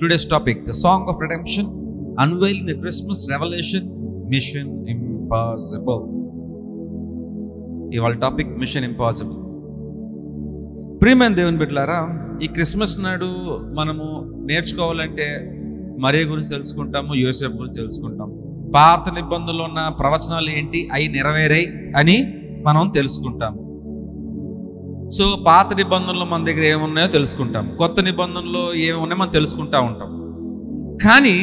Today's topic, the Song of Redemption, unveiling the Christmas revelation, Mission Impossible. ఇవాళ topic machine impossible. ప్రియమైన దేవుని బిడ్డలారా, ఈ క్రిస్మస్ నాడు మనము నేర్చుకోవాలంటే మరియ గురించి తెలుసుకుంటాము, యోసేపు గురించి తెలుసుకుంటాము. పాత నిబంధనలో ఉన్న ప్రవచనాలు ఏంటి, అవి నెరవేరాయి అని మనం తెలుసుకుంటాము. సో పాత నిబంధనలు మన దగ్గర ఏమున్నాయో తెలుసుకుంటాం, కొత్త నిబంధనలో ఏమున్నాయో మనం తెలుసుకుంటా ఉంటాం. కానీ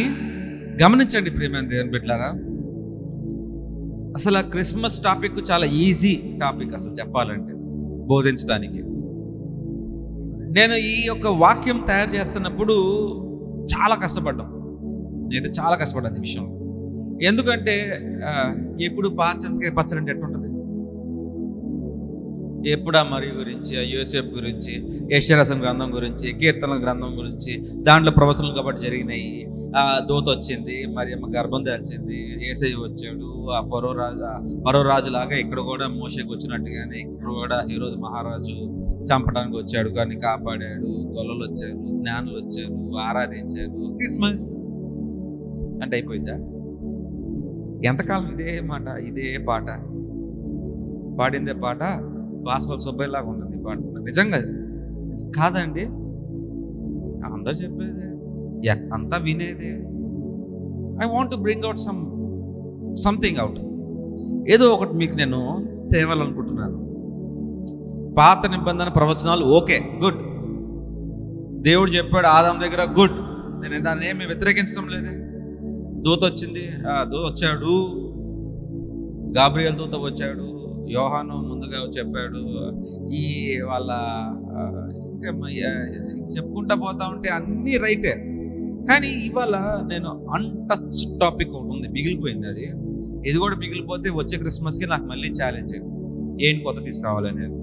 గమనించండి ప్రియమైన దేవుని బిడ్డలారా, అసలు ఆ క్రిస్మస్ టాపిక్ చాలా ఈజీ టాపిక్ అసలు చెప్పాలంటే బోధించడానికి. నేను ఈ యొక్క వాక్యం తయారు చేస్తున్నప్పుడు చాలా కష్టపడ్డాను. నేనైతే చాలా కష్టపడ్డాను ఈ విషయంలో. ఎందుకంటే ఎప్పుడు పాచంతకాయ పచ్చడి అంటే ఎట్లుంటుంది, ఎప్పుడా మరి గురించి, యోసేపు గురించి, యెషయా గ్రంథం గురించి, కీర్తనల గ్రంథం గురించి, దాంట్లో ప్రవచనాలు కాబట్టి జరిగినాయి. దూత వచ్చింది, మరి అమ్మ గర్భం దాల్చింది, యేసయ్య వచ్చాడు, ఆ ఫరో రాజు లాగా ఇక్కడ కూడా మోషేకి వచ్చినట్టుగానే ఇక్కడ కూడా హేరోదు మహారాజు చంపడానికి వచ్చాడు కానీ కాపాడాడు, గొల్లలు వచ్చారు, జ్ఞానులు వచ్చారు, ఆరాధించారు. క్రిస్మస్ అంటే అయిపోయిందా? ఎంతకాలం ఇదే మాట, ఇదే పాట, పాడిందే పాట, బాస్పల్ సుబ్బయ్యలాగా ఉన్నది పాట. నిజంగా కాదండి, అందరు చెప్పేదే, అంతా వినేదే. I want to bring out something out. ఏదో ఒకటి మీకు నేను తేవాలనుకుంటున్నాను. పాత నిబంధన ప్రవచనాలు ఓకే, గుడ్. దేవుడు చెప్పాడు ఆదాం దగ్గర, గుడ్. నేను దాన్ని ఏమి వ్యతిరేకించడం లేదే. దూత వచ్చింది, దూత వచ్చాడు, గాబ్రియల్ దూత వచ్చాడు, యోహాను ముందుగా చెప్పాడు, ఈ వాళ్ళ ఇంకా చెప్పుకుంటా పోతా ఉంటే అన్నీ రైటే. కానీ ఇవాళ నేను అన్టచ్ టాపిక్ ఒకటి ఉంది, మిగిలిపోయింది. అది ఇది కూడా మిగిలిపోతే వచ్చే క్రిస్మస్కి నాకు మళ్ళీ ఛాలెంజ్ ఏంటి కొత్త తీసుకురావాలనేది.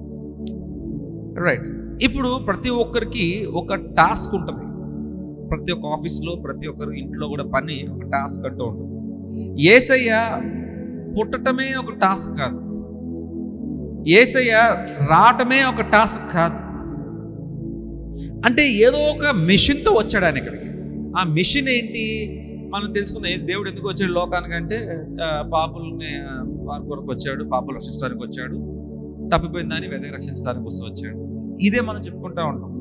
రైట్. ఇప్పుడు ప్రతి ఒక్కరికి ఒక టాస్క్ ఉంటుంది. ప్రతి ఒక్క ఆఫీస్లో, ప్రతి ఒక్కరి ఇంట్లో కూడా పని ఒక టాస్క్ అంటూ ఉంటుంది. యేసయ్య పుట్టటమే ఒక టాస్క్ కాదు, యేసయ్య రావటమే ఒక టాస్క్ కాదు. అంటే ఏదో ఒక మిషన్తో వచ్చాడు ఆయన ఇక్కడికి. ఆ మిషన్ ఏంటి మనం తెలుసుకుందాం. దేవుడు ఎందుకు వచ్చాడు లోకానికంటే పాపుల్ని వారి కొరకు వచ్చాడు, పాపులు రక్షించడానికి వచ్చాడు, తప్పిపోయిన దాన్ని వెదకి రక్షించడానికి వస్తూ వచ్చాడు. ఇదే మనం చెప్పుకుంటా ఉంటాం.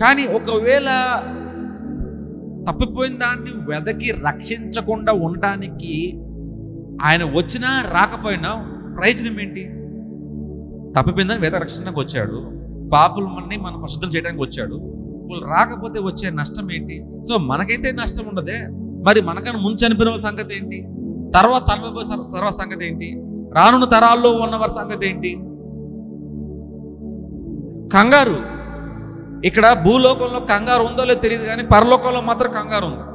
కానీ ఒకవేళ తప్పిపోయిన దాన్ని వెదకి రక్షించకుండా ఉండడానికి ఆయన వచ్చినా రాకపోయినా ప్రయోజనం ఏంటి? తప్పిపోయిందని వెదకి రక్షించడానికి వచ్చాడు, పాపుల్ని మనం పరిశుద్ధం చేయడానికి వచ్చాడు. వాళ్ళు రాకపోతే వచ్చే నష్టం ఏంటి? సో మనకైతే నష్టం ఉండదే, మరి మనకన్నా ముందు చనిపోయిన వాళ్ళ సంగతి ఏంటి? తర్వాత సంగతి ఏంటి? రానున్న తరాల్లో ఉన్నవారి సంగతి ఏంటి? కంగారు. ఇక్కడ భూలోకంలో కంగారు ఉందో లేదో తెలియదు, కానీ పరలోకంలో మాత్రం కంగారు ఉంది.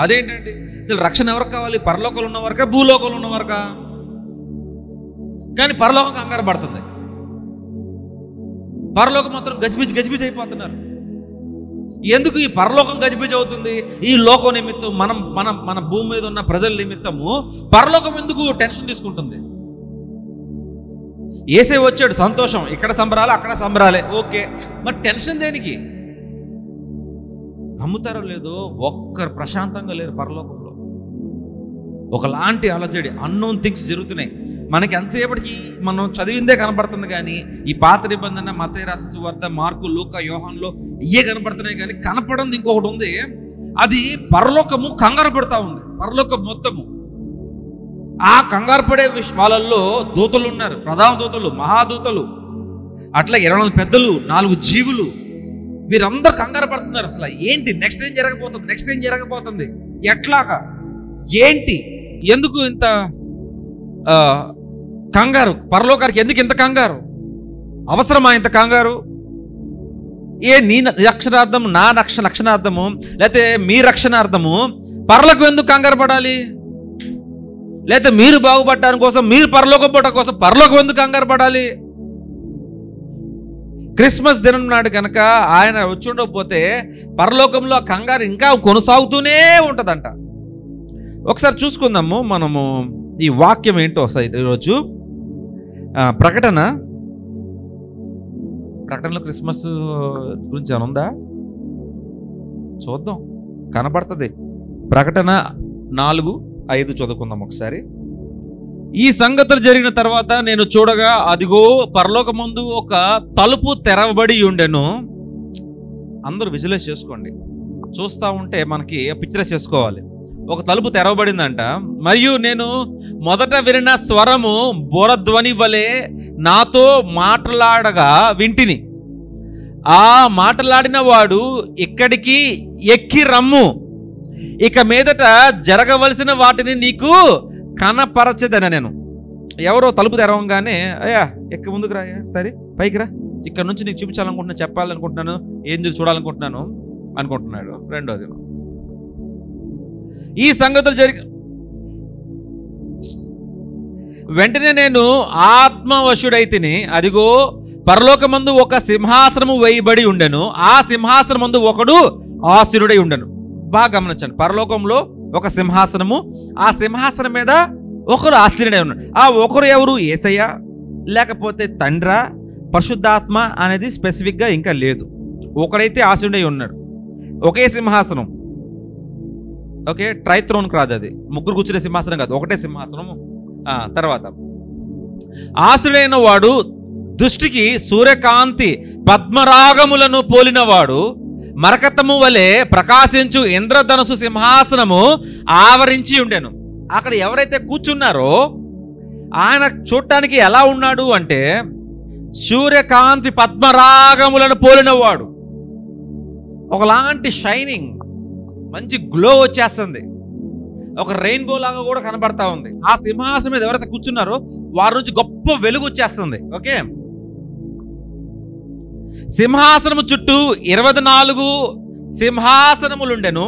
అదేంటండి? అసలు రక్షణ ఎవరికి కావాలి? పరలోకంలో ఉన్నవారికా, భూలోకంలో ఉన్నవారికా? కానీ పరలోకం కంగారు పడుతుంది, పరలోకం మాత్రం గజిబిజి అయిపోతున్నారు. ఎందుకు ఈ పరలోకం గజిబిజి అవుతుంది? ఈ లోకం నిమిత్తం మన భూమి మీద ఉన్న ప్రజల నిమిత్తము పరలోకం ఎందుకు టెన్షన్ తీసుకుంటుంది? యేసయ్య వచ్చాడు, సంతోషం, ఇక్కడ సంబరాలే అక్కడ సంబరాలే, ఓకే. మరి టెన్షన్ దేనికి? నమ్ముతారో లేదో ఒక్కరు ప్రశాంతంగా లేరు పరలోకంలో. ఒకలాంటి అలజడి, అన్నోన్ థింగ్స్ జరుగుతున్నాయి. మనకి ఎంతసేపటికి మనం చదివిందే కనబడుతుంది, కానీ ఈ పాత నిబంధన, మత్తయి రాసిన సువార్త, మార్కు, లూకా, యోహానులో ఇవే కనబడుతున్నాయి. కానీ కనపడింది ఇంకొకటి ఉంది, అది పరలోకము కంగారు పడతా ఉంది. పరలోకం మొత్తము ఆ కంగారు పడే వాళ్ళల్లో దూతలు ఉన్నారు, ప్రధాన దూతలు, మహాదూతలు, అట్లా 20 పెద్దలు, 4 జీవులు, వీరందరూ కంగారు పడుతున్నారు. అసలు ఏంటి నెక్స్ట్ ఏం జరగబోతుంది, ఎట్లాగా, ఏంటి, ఎందుకు ఇంత కంగారు? పరలోకానికి ఎందుకు ఇంత కంగారు? అవసరమా ఇంత కంగారు? నీ రక్షణార్థము, నా రక్షణార్థము, లేకపోతే మీ రక్షణార్థము పరలోకం ఎందుకు కంగారు పడాలి? లేకపోతే మీరు బాగుపడటానికి కోసం, మీరు పరలోకం పోవడం కోసం పరలోకం ఎందుకు కంగారు పడాలి? క్రిస్మస్ దినం నాడు కనుక ఆయన వచ్చి ఉండకపోతే పరలోకంలో కంగారు ఇంకా కొనసాగుతూనే ఉంటుందంట. ఒకసారి చూసుకుందాము మనము ఈ వాక్యం ఏంటో ఒకసారి. ఈరోజు ప్రకటనలో క్రిస్మస్ గురించి అని ఉందా? చూద్దాం, కనబడుతుంది. ప్రకటన 4:5 చదువుకుందాం ఒకసారి. ఈ సంగతులు జరిగిన తర్వాత నేను చూడగా, అదిగో పరలోకమందు ఒక తలుపు తెరవబడి ఉండెను. అందరూ విజువలైజ్ చేసుకోండి, చూస్తూ ఉంటే మనకి పిక్చరైజ్ చేసుకోవాలి. ఒక తలుపు తెరవబడిందంట. మరియు నేను మొదట వినిన స్వరము బోరధ్వని వలె నాతో మాట్లాడగా వింటిని. ఆ మాట్లాడిన వాడు, ఇక్కడికి ఎక్కి రమ్ము, ఇక మీదట జరగవలసిన వాటిని నీకు కనపరచదన. నేను ఎవరో తలుపు తెరవంగానే, అయ్యా ఎక్క ముందుకు రాయా, సరే పైకి రా, ఇక్కడ నుంచి నీకు చూపించాలనుకుంటున్నా, చెప్పాలనుకుంటున్నాను, ఏం చూడాలనుకుంటున్నాను అనుకుంటున్నాడు. రెండోది, ఈ సంగతులు వెంటనే నేను ఆత్మవశుడైతిని. అదిగో పరలోకమందు ఒక సింహాసనము వేయబడి ఉండెను. ఆ సింహాసనమందు ఒకడు ఆసీనుడై ఉండెను. బాగా గమనించండి, పరలోకంలో ఒక సింహాసనము, ఆ సింహాసనం మీద ఒకరు ఆసీనుడై ఉన్నాడు. ఆ ఒకరు ఎవరు? యేసయ్య, లేకపోతే తండ్రా, పరిశుద్ధాత్మ అనేది స్పెసిఫిక్గా ఇంకా లేదు. ఒకడైతే ఆసీనుడై ఉన్నాడు. ఒకే సింహాసనం, ఓకే, ట్రైథ్రోన్ కాదు, అది ముగ్గురు కూర్చునే సింహాసనం కాదు, ఒకటే సింహాసనం. తర్వాత ఆసీనుడైన వాడు దృష్టికి సూర్యకాంతి పద్మరాగములను పోలినవాడు, మరకతము వలె ప్రకాశించు ఇంద్రధనుసు సింహాసనము ఆవరించి ఉండెను. అక్కడ ఎవరైతే కూర్చున్నారో ఆయన చూడటానికి ఎలా ఉన్నాడు అంటే, సూర్యకాంతి పద్మరాగములను పోలినవాడు. ఒకలాంటి షైనింగ్, మంచి గ్లో వచ్చేస్తుంది, ఒక రెయిన్బో లాగా కూడా కనబడతా ఉంది. ఆ సింహాసనం మీద ఎవరైతే కూర్చున్నారో వారి నుంచి గొప్ప వెలుగు వచ్చేస్తుంది. ఓకే, సింహాసనము చుట్టూ 24 సింహాసనములుండెను.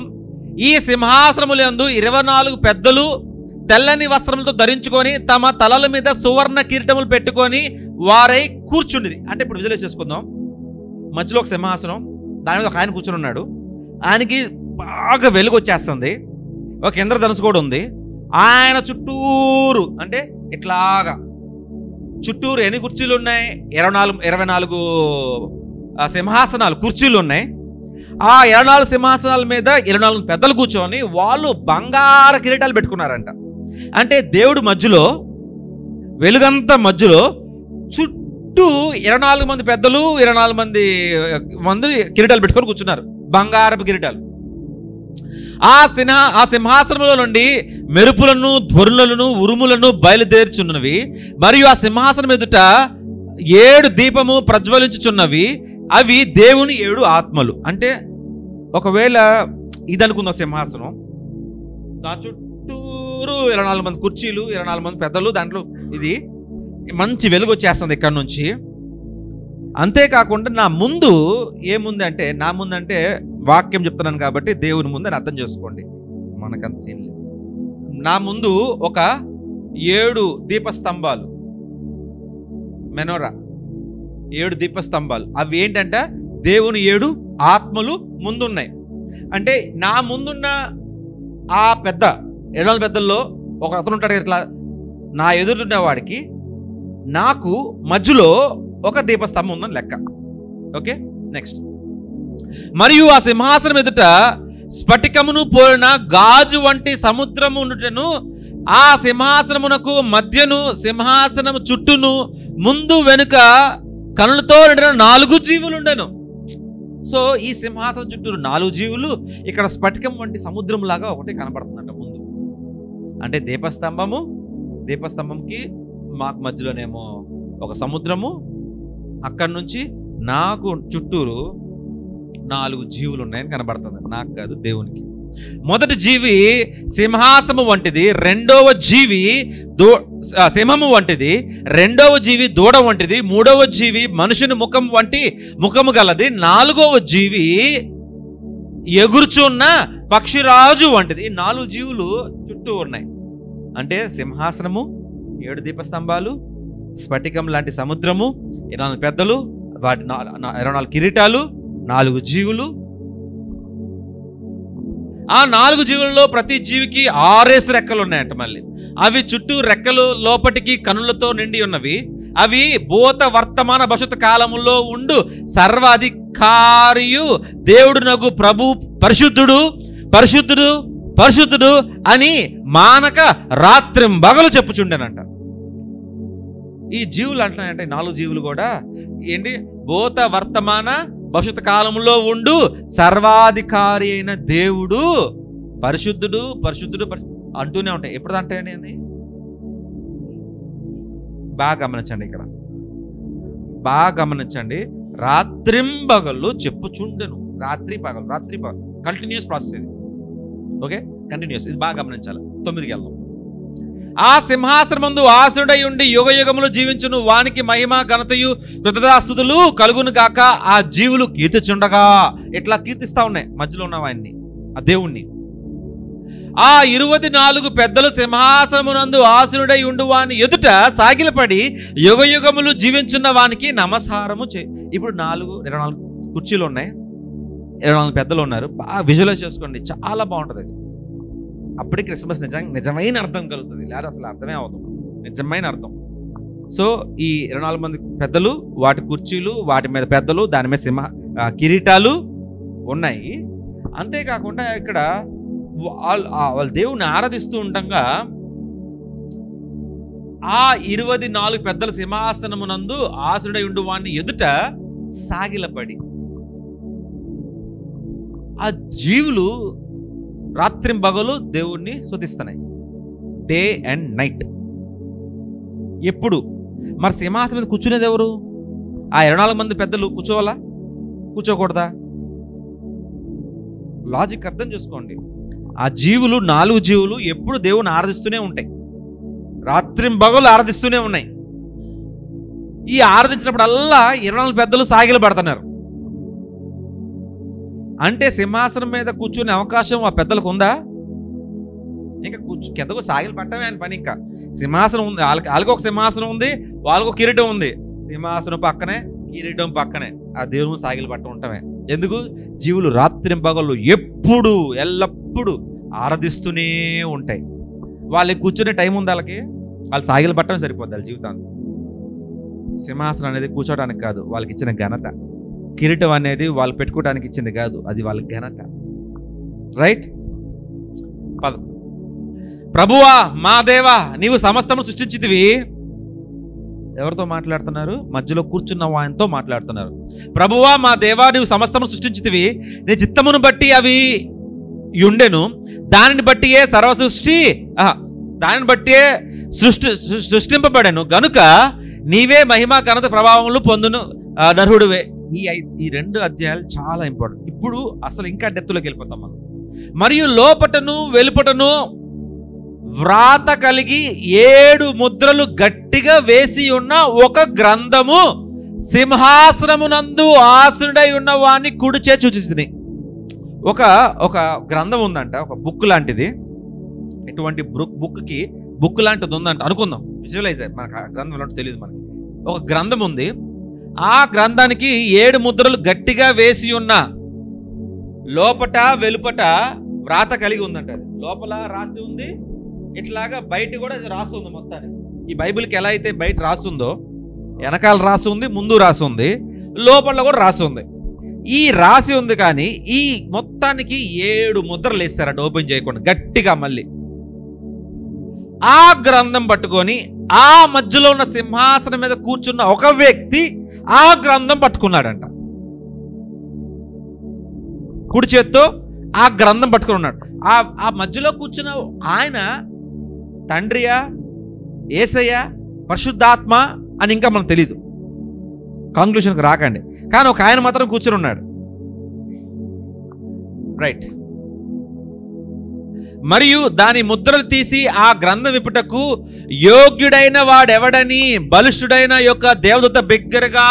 ఈ సింహాసనములందు 24 పెద్దలు తెల్లని వస్త్రములతో ధరించుకొని తమ తలల మీద సువర్ణ కిరీటములు పెట్టుకొని వారై కూర్చుండిది. అంటే ఇప్పుడు విజువలైజ్ చేసుకుందాం, మధ్యలో ఒక సింహాసనం, దాని మీద ఒక ఆయన కూర్చుని ఉన్నాడు. ఆయనకి బాగా వెలుగు వచ్చేస్తుంది, ఒక ఇంద్రధనుసు కూడా ఉంది. ఆయన చుట్టూరు అంటే ఇట్లాగా చుట్టూరు ఎన్ని కుర్చీలు ఉన్నాయి? 24 సింహాసనాలు, కుర్చీలు ఉన్నాయి. ఆ 24 సింహాసనాల మీద 24 పెద్దలు కూర్చొని వాళ్ళు బంగారు కిరీటాలు పెట్టుకున్నారంట. అంటే దేవుడు మధ్యలో, వెలుగంతా మధ్యలో, చుట్టూ 24 మంది పెద్దలు, 24 మంది కిరీటాలు పెట్టుకొని కూర్చున్నారు, బంగారపు కిరీటాలు. ఆ సింహాసనంలో నుండి మెరుపులను, ధ్వనులను, ఉరుములను బయలుదేర్చున్నవి. మరియు ఆ సింహాసనం ఎదుట 7 దీపము ప్రజ్వలించుచున్నవి. అవి దేవుని 7 ఆత్మలు. అంటే ఒకవేళ ఇది అనుకుందాం సింహాసనం, దాని చుట్టూరు 24 మంది కుర్చీలు, 24 మంది పెద్దలు, దాంట్లో ఇది మంచి వెలుగు వచ్చేస్తుంది ఇక్కడ నుంచి. అంతేకాకుండా నా ముందు ఏముందంటే, నా ముందంటే వాక్యం చెప్తున్నాను కాబట్టి దేవుని ముందు అని అర్థం చేసుకోండి, మనకంత సీన్ లేదు. నా ముందు ఒక 7 దీపస్తంభాలు, మెనోరా, 7 దీపస్తంభాలు. అవి ఏంటంటే దేవుని 7 ఆత్మలు ముందున్నాయి. అంటే నా ముందున్న ఆ పెద్ద 7 పెద్దల్లో ఒక అతను ఉంటాడు ఇట్లా, నా ఎదురున్న వాడికి నాకు మధ్యలో ఒక దీపస్తంభం ఉందని లెక్క. Okay, next. మరియు ఆ సింహాసనం ఎదుట స్ఫటికమును పోలిన గాజు వంటి సముద్రము ఉండుటను, ఆ సింహాసనమునకు మధ్యను సింహాసనము చుట్టూను ముందు వెనుక కనులతో నిండిన 4 జీవులు ఉండెను. సో ఈ సింహాసనం చుట్టూ 4 జీవులు, ఇక్కడ స్ఫటికం వంటి సముద్రం లాగా ఒకటి కనపడుతుందంట ముందు. అంటే దీపస్తంభంకి మాకు మధ్యలోనేమో ఒక సముద్రము, అక్కడి నుంచి నాకు చుట్టూరు 4 జీవులు ఉన్నాయని కనబడుతుంది. నాకు కాదు, దేవునికి. మొదటి జీవి సింహాసము వంటిది, రెండవ జీవి సింహము వంటిది, రెండవ జీవి దూడ వంటిది, మూడవ జీవి మనుషుని ముఖం వంటి ముఖము గలది, 4వ జీవి ఎగురుచున్న పక్షిరాజు వంటిది. ఈ 4 జీవులు చుట్టూ ఉన్నాయి. అంటే సింహాసనము, 7 దీపస్తంభాలు, స్ఫటికం లాంటి సముద్రము, 24 పెద్దలు, వాటి 24 కిరీటాలు, 4 జీవులు. ఆ 4 జీవులలో ప్రతి జీవికి 6 రెక్కలు ఉన్నాయంట. మళ్ళీ అవి చుట్టూ రెక్కలు లోపటికి కనులతో నిండి ఉన్నవి. అవి భూత వర్తమాన భవిష్యత్ కాలములో ఉండు సర్వాధికారి కార్యు దేవుడునగు ప్రభు పరిశుద్ధుడు పరిశుద్ధుడు పరిశుద్ధుడు అని మానక రాత్రింబగలు చెప్పుచుండెనంట. ఈ జీవులు అంటున్నాయంటే 4 జీవులు కూడా ఏంటి, భూత వర్తమాన భవిష్యత్ కాలంలో ఉండు సర్వాధికారి అయిన దేవుడు పరిశుద్ధుడు పరిశుద్ధుడు అంటూనే ఉంటాయి. ఎప్పుడు అంటాయండి అని బాగా గమనించండి, ఇక్కడ బాగా గమనించండి. రాత్రింబగళ్ళు చెప్పుచుండెను. రాత్రి పగలు కంటిన్యూస్ ప్రాసెస్ ఇది. ఓకే, కంటిన్యూస్, ఇది బాగా గమనించాలి. 9కి వెళ్దాం. ఆ సింహాసనమందు ఆసుడై ఉండి యుగ యుగములు జీవించును వానికి మహిమ ఘనతయు కృతదాస్తుతులు కలుగును గాక. ఆ జీవులు కీర్తిచుండగా ఇట్లా కీర్తిస్తా ఉన్నాయి మధ్యలో ఉన్న వాడిని, ఆ దేవుణ్ణి. ఆ 24 పెద్దలు సింహాసనమునందు ఆసురుడై ఉండు వాని ఎదుట సాగిలపడి యుగ యుగములు జీవించున్న వానికి నమస్కారము ఇప్పుడు 24 కుర్చీలు ఉన్నాయి, 24 పెద్దలు ఉన్నారు. బాగా విజువలైజ్ చేసుకోండి, చాలా బాగుంటుంది అది. అప్పటికి క్రిస్మస్ నిజమైన అర్థం కలుగుతుంది, లేదా అసలు అర్థమే అవుతుంది, నిజమైన అర్థం. సో ఈ 24 మంది పెద్దలు, వాటి కుర్చీలు, వాటి మీద పెద్దలు, దాని మీద కిరీటాలు ఉన్నాయి. అంతేకాకుండా ఇక్కడ వాళ్ళ దేవుని ఆరాధిస్తూ ఉండగా ఆ 24 పెద్దల సింహాసనమునందు ఆసుడై ఉండు వాణ్ణి ఎదుట సాగిలపడి, ఆ జీవులు రాత్రింబగలు దేవుణ్ణి స్తుతిస్తున్నాయి, డే అండ్ నైట్. ఎప్పుడు మరి సింహాసనం మీద కూర్చునేది ఎవరు? ఆ 24 మంది పెద్దలు కూర్చోవాలా, కూర్చోకూడదా? లాజిక్ అర్థం చేసుకోండి. ఆ జీవులు 4 జీవులు ఎప్పుడు దేవుని ఆరాధిస్తూనే ఉంటాయి, రాత్రింబగలు ఆరాధిస్తూనే ఉన్నాయి. ఈ ఆరాధించినప్పుడల్లా 24 పెద్దలు సాగిలు పడుతున్నారు. అంటే సింహాసనం మీద కూర్చునే అవకాశం ఆ పెద్దలకు ఉందా? ఇంకా కిందకు సాగిలు పట్టమే అని పని. ఇంకా సింహాసనం ఉంది, వాళ్ళకి ఒక సింహాసనం ఉంది, వాళ్ళకు కిరీటం ఉంది. సింహాసనం పక్కనే కిరీటం పక్కనే ఆ దేవుని సాగిలు పట్ట ఉంటామే. ఎందుకు? జీవులు రాత్రింబగళ్ళు ఎప్పుడు ఎల్లప్పుడూ ఆరాధిస్తూనే ఉంటాయి. వాళ్ళకి కూర్చునే టైం ఉంది, వాళ్ళు సాగిలు పట్టడం సరిపోద్ది వాళ్ళ జీవితానికి. సింహాసనం అనేది కూర్చోడానికి కాదు, వాళ్ళకి ఇచ్చిన ఘనత. కిరీటం అనేది వాళ్ళు పెట్టుకోవడానికి ఇచ్చింది కాదు, అది వాళ్ళ ఘనత. రైట్? ప్రభువా మా దేవా నీవు సమస్తము సృష్టించితివి. ఎవరితో మాట్లాడుతున్నారు? మధ్యలో కూర్చున్న వాయంతో మాట్లాడుతున్నారు. ప్రభువా మా దేవా నీవు సమస్తము సృష్టించితివి, నీ చిత్తమును బట్టి అవి ఉండెను, దానిని బట్టియే సర్వ సృష్టి దానిని బట్టియే సృష్టింపబడెను గనుక నీవే మహిమ ఘనత ప్రభావములు పొందును నరుడువే. ఈ 2 అధ్యాయాలు చాలా ఇంపార్టెంట్. ఇప్పుడు అసలు ఇంకా డెప్త్లోకి వెళ్ళిపోతాం మనం. మరియు లోపటను వెలుపటను వ్రాత కలిగి 7 ముద్రలు గట్టిగా వేసి ఉన్న ఒక గ్రంథము సింహాసనమునందు ఆసనుడై ఉన్న వాణ్ణి కుడిచే సూచిస్తుంది. ఒక గ్రంథం ఉందంట, ఒక బుక్ లాంటిది. ఎటువంటి బుక్ లాంటిది ఉందంట అనుకుందాం, విజువలైజ్. మనకు ఆ గ్రంథం అంటే తెలియదు మనకి. ఒక గ్రంథం ఉంది, ఆ గ్రంథానికి 7 ముద్రలు గట్టిగా వేసి ఉన్న, లోపట వెలుపట వ్రాత కలిగి ఉందంట. అది లోపల రాసి ఉంది, ఇట్లాగా బయట కూడా రాసి ఉంది. మొత్తానికి ఈ బైబిల్కి ఎలా అయితే బయట రాసుందో, వెనకాల రాసి ఉంది, ముందు రాసి ఉంది, లోపల కూడా రాసి ఉంది. ఈ రాసి ఉంది కానీ ఈ మొత్తానికి 7 ముద్రలు వేస్తారట ఓపెన్ చేయకుండా గట్టిగా. మళ్ళీ ఆ గ్రంథం పట్టుకొని ఆ మధ్యలో ఉన్న సింహాసనం మీద కూర్చున్న ఒక వ్యక్తి ఆ గ్రంథం పట్టుకున్నాడంట. కుడి చేత్తో ఆ గ్రంథం పట్టుకుని ఉన్నాడు. ఆ మధ్యలో కూర్చున్న ఆయన తండ్రియా, యేసయ్య, పరిశుద్ధాత్మ అని ఇంకా మనకు తెలీదు, కంక్లూషన్కి రాకండి. కానీ ఒక ఆయన మాత్రం కూర్చుని ఉన్నాడు. రైట్. మరియు దాని ముద్రలు తీసి ఆ గ్రంథం విప్పుటకు యోగ్యుడైన వాడెవడని బలిష్ఠుడైన యొక్క దేవదూత బిగ్గరగా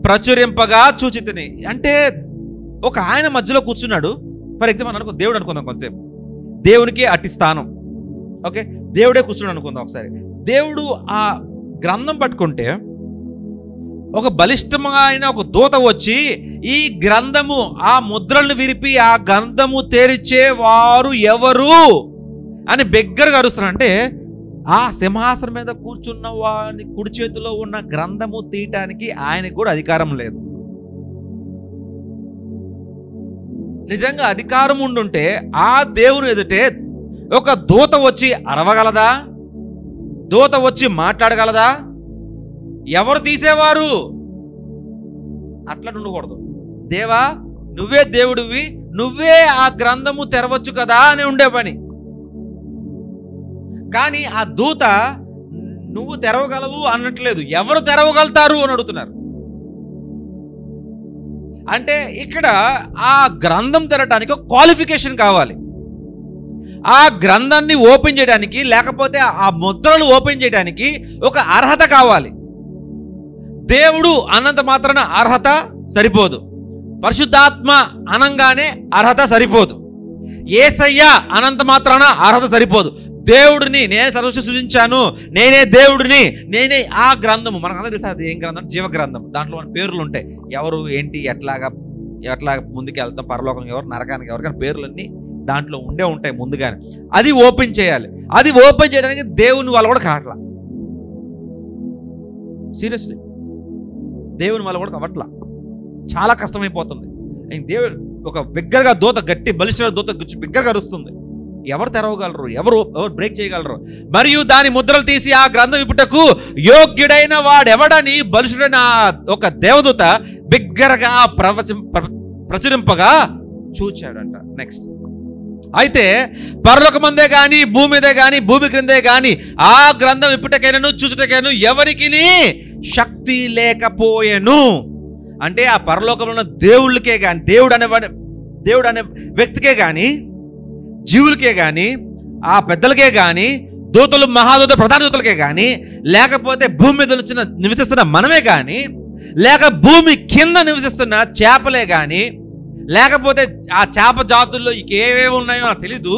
ప్రచురింపగా చూచితిని. అంటే ఒక ఆయన మధ్యలో కూర్చున్నాడు. ఫర్ ఎగ్జాంపుల్ అనుకో, దేవుడు అనుకుందాం కొంతసేపు, దేవునికి అట్టి స్థానం. ఓకే, దేవుడే కూర్చున్నాడు అనుకుందాం ఒకసారి. దేవుడు ఆ గ్రంథం పట్టుకుంటే ఒక బలిష్టమైన ఒక దూత వచ్చి ఈ గ్రంథము ఆ ముద్రలను విరిపి ఆ గ్రంథము తెరిచే వారు ఎవరు అని బిగ్గరగా అరుస్తున్నారు. అంటే ఆ సింహాసనం మీద కూర్చున్న వాని కుడి చేతిలో ఉన్న గ్రంథము తీయటానికి ఆయనకు కూడా అధికారం లేదు. నిజంగా అధికారం ఉండుంటే ఆ దేవుని ఎదుటే ఒక దూత వచ్చి అరవగలదా? దూత వచ్చి మాట్లాడగలదా? ఎవరు తీసేవారు? అట్లా ఉండకూడదు. దేవా నువ్వే దేవుడివి, నువ్వే ఆ గ్రంథము తెరవచ్చు కదా అని ఉండే పని. కానీ ఆ దూత నువ్వు తెరవగలవు అనట్లేదు, ఎవరు తెరవగలుగుతారు అని అడుగుతున్నారు. అంటే ఇక్కడ ఆ గ్రంథం తెరటానికి ఒక క్వాలిఫికేషన్ కావాలి. ఆ గ్రంథాన్ని ఓపెన్ చేయడానికి, లేకపోతే ఆ ముద్రలు ఓపెన్ చేయడానికి ఒక అర్హత కావాలి. దేవుడు అన్నంత మాత్రాన అర్హత సరిపోదు. పరిశుద్ధాత్మ అనంగానే అర్హత సరిపోదు. యేసయ్య అనంత మాత్రాన అర్హత సరిపోదు. దేవుడిని నేనే సర్వసృష్టి సృజించాను, నేనే దేవుడిని, నేనే ఆ గ్రంథము. మనకందరూ తెలుసు అది ఏం గ్రంథం? జీవ గ్రంథం. దాంట్లో మన పేర్లు ఉంటాయి, ఎవరు ఏంటి, ఎట్లా ముందుకు వెళ్తాం, పరలోకం ఎవరు, నరకానికి ఎవరు, కానీ పేర్లన్నీ దాంట్లో ఉంటాయి ముందుగానే. అది ఓపెన్ చేయాలి. అది ఓపెన్ చేయడానికి దేవుని వాళ్ళు కూడా కావట్లా. సీరియస్లీ దేవుని వాళ్ళు కూడా కావట్లా, చాలా కష్టమైపోతుంది. దేవుడు ఒక బిగ్గరగా దూత, గట్టి బలిష్ట దూత బిగ్గరగా అరుస్తుంది. ఎవరు తెరవగలరు? ఎవరు బ్రేక్ చేయగలరు? మరియు దాని ముద్రలు తీసి ఆ గ్రంథం ఇప్పుటకు యోగ్యుడైన వాడెవడని బలిష్ఠుడైన ఒక దేవదూత బిగ్గరగా ప్రచురింపగా చూచాడంట. నెక్స్ట్, అయితే పరలోకమందే గాని భూమి మీదే గాని భూమి క్రిందే గాని ఆ గ్రంథం ఇప్పుటకైనను చూచుటకైనను ఎవరికి శక్తి లేకపోయెను. అంటే ఆ పరలోకంలో ఉన్న దేవుళ్ళకే కానీ, దేవుడు అనే వ్యక్తికే కానీ, జీవులకే కానీ, ఆ పెద్దలకే కానీ, దూతలు, మహాదూత, ప్రధాన దూతలకే కానీ, లేకపోతే భూమి మీద నివసిస్తున్న మనమే కానీ, లేక భూమి కింద నివసిస్తున్న చేపలే కానీ, లేకపోతే ఆ చేప జాతుల్లో ఏవేవి ఉన్నాయో నాకు తెలీదు,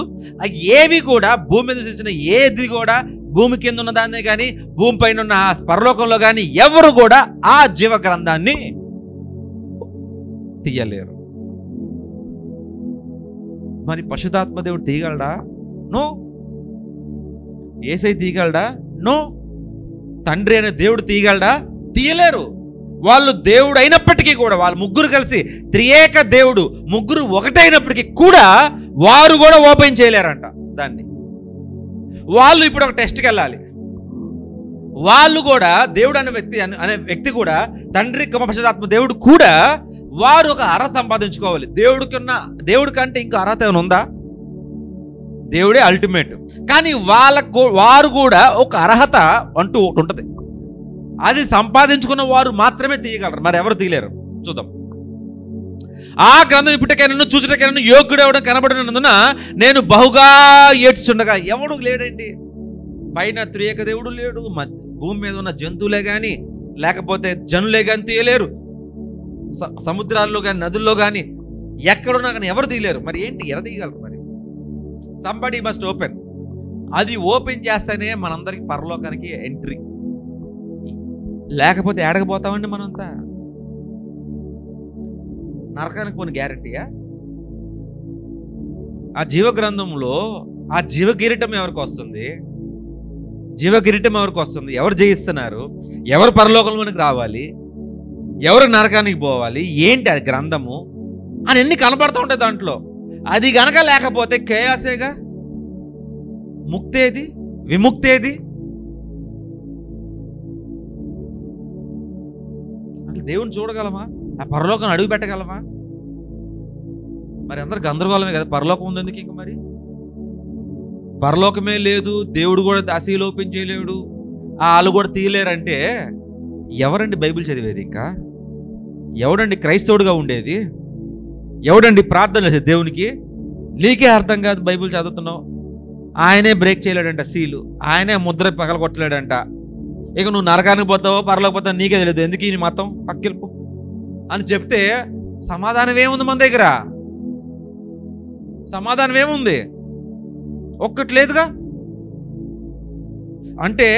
ఏవి కూడా భూమి మీద నివసించిన ఏది కూడా భూమి కింద ఉన్న దాన్నే కానీ భూమి పైన ఉన్న ఆ పరలోకంలో కానీ ఎవరు కూడా ఆ జీవ గ్రంథాన్ని తీయలేరు. మరి పరిశుద్ధాత్మ దేవుడు తీయగలడా? నో. యేసయ్య తీయగలడా? నో. తండ్రి అనే దేవుడు తీయగలడా? తీయలేరు. వాళ్ళు దేవుడు అయినప్పటికీ కూడా, వాళ్ళు ముగ్గురు కలిసి త్రియేక దేవుడు, ముగ్గురు ఒకటైనప్పటికీ కూడా వారు కూడా ఓపెన్ చేయలేరంట దాన్ని. వాళ్ళు ఇప్పుడు ఒక టెస్ట్కి వెళ్ళాలి. వాళ్ళు కూడా దేవుడు అనే వ్యక్తి కూడా, తండ్రి పరిశుద్ధాత్మ దేవుడు కూడా, వారు ఒక అర్హత సంపాదించుకోవాలి. దేవుడి కంటే ఇంకో అర్హత ఏమైనా ఉందా? దేవుడే అల్టిమేట్. కానీ వారు కూడా ఒక అర్హత అంటూ ఒకటి ఉంటుంది. అది సంపాదించుకున్న వారు మాత్రమే తీయగలరు, మరి ఎవరు తీయలేరు. చూద్దాం. ఆ గ్రంథం ఇప్పటికైనా చూచుటకైనా యోగ్యుడు ఎవడో కనబడినందున నేను బహుగా ఏడ్చుచుండగా. ఎవడు లేడండి పైన, త్రియేక దేవుడు లేడు, భూమి మీద ఉన్న జంతువులే కానీ, లేకపోతే జనులే కానీ తీయలేరు, సముద్రాల్లో కానీ నదుల్లో కానీ ఎక్కడున్నా కానీ ఎవరు తీయలేరు. మరి ఏంటి, ఎలా తీయగలరు? మరి సంబడి మస్ట్ ఓపెన్. అది ఓపెన్ చేస్తేనే మనందరికి పరలోకానికి ఎంట్రీ. లేకపోతే ఏడకపోతామండి మనంతా. నరకానికి కొన్ని గ్యారెంటీయా? ఆ జీవ గ్రంథంలో ఆ జీవ కిరీటం ఎవరికి వస్తుంది? జీవ కిరీటం ఎవరికి వస్తుంది? ఎవరు జయిస్తున్నారు? ఎవరు పరలోకంలోనికి రావాలి? ఎవరు నరకానికి పోవాలి? ఏంటి అది గ్రంథము అని ఎన్ని కనబడుతూ ఉంటాయి దాంట్లో. అది గనక లేకపోతే కేయాసేగా. ముక్తేది, విముక్తేది? అంటే దేవుని చూడగలమా? ఆ పరలోకం అడుగు పెట్టగలమా? మరి అందరు గందరగోళమే కదా. పరలోకం ఉంది ఎందుకు ఇంక? మరి పరలోకమే లేదు, దేవుడు కూడా అసలు ఓపెన్ చేయలేడు, వాళ్ళు కూడా తీయలేరంటే ఎవరండి బైబిల్ చదివేది? ఇంకా ఎవడండి క్రైస్తవుడిగా ఉండేది? ఎవడండి ప్రార్థన చేసేది దేవునికి? నీకే అర్థం కాదు బైబిల్ చదువుతున్నావు. ఆయనే బ్రేక్ చేయలేడంట సీలు, ఆయనే ముద్ర పగలగొట్టలేడంట. ఇక నువ్వు నరకానికి పోతావో పరలోకి పోతావో నీకే తెలియదు, ఎందుకు ఈ మతం పక్కెళ్ళిపో అని చెప్తే సమాధానం ఏముంది మన దగ్గర? సమాధానం ఏముంది? ఒక్కటి లేదుగా. అంటే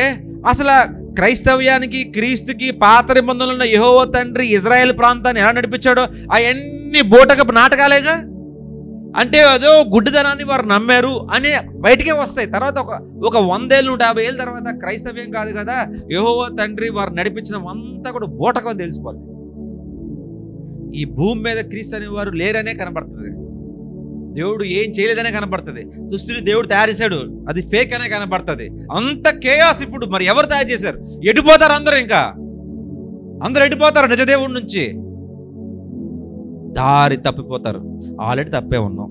అసలు క్రైస్తవ్యానికి, క్రీస్తుకి పాత నిబంధనలు ఉన్న యెహోవా తండ్రి ఇజ్రాయెల్ ప్రాంతాన్ని ఎలా నడిపించాడో అవన్నీ బూటకపు నాటకాలేగా. అంటే అదో గుడ్డిదనాన్ని వారు నమ్మారు అని బయటికే వస్తాయి. తర్వాత ఒక 100 ఏళ్ళు 150 ఏళ్ళ తర్వాత క్రైస్తవ్యం కాదు కదా, యెహోవా తండ్రి వారు నడిపించిన అంతా కూడా బూటకం తెలిసిపోతుంది. ఈ భూమి మీద క్రీస్తు అనేవారు లేరనే కనబడుతుంది. దేవుడు ఏం చేయలేదనే కనబడుతుంది. సృష్టిని దేవుడు తయారు చేశాడు, అది ఫేక్ అనే కనబడుతుంది. అంత కేయాస్. ఇప్పుడు మరి ఎవరు తయారు చేశారు? ఎడిపోతారు అందరూ, ఇంకా అందరూ ఎడిపోతారు నిజ దేవుడి నుంచి, దారి తప్పిపోతారు. ఆల్రెడీ తప్పే ఉన్నాం,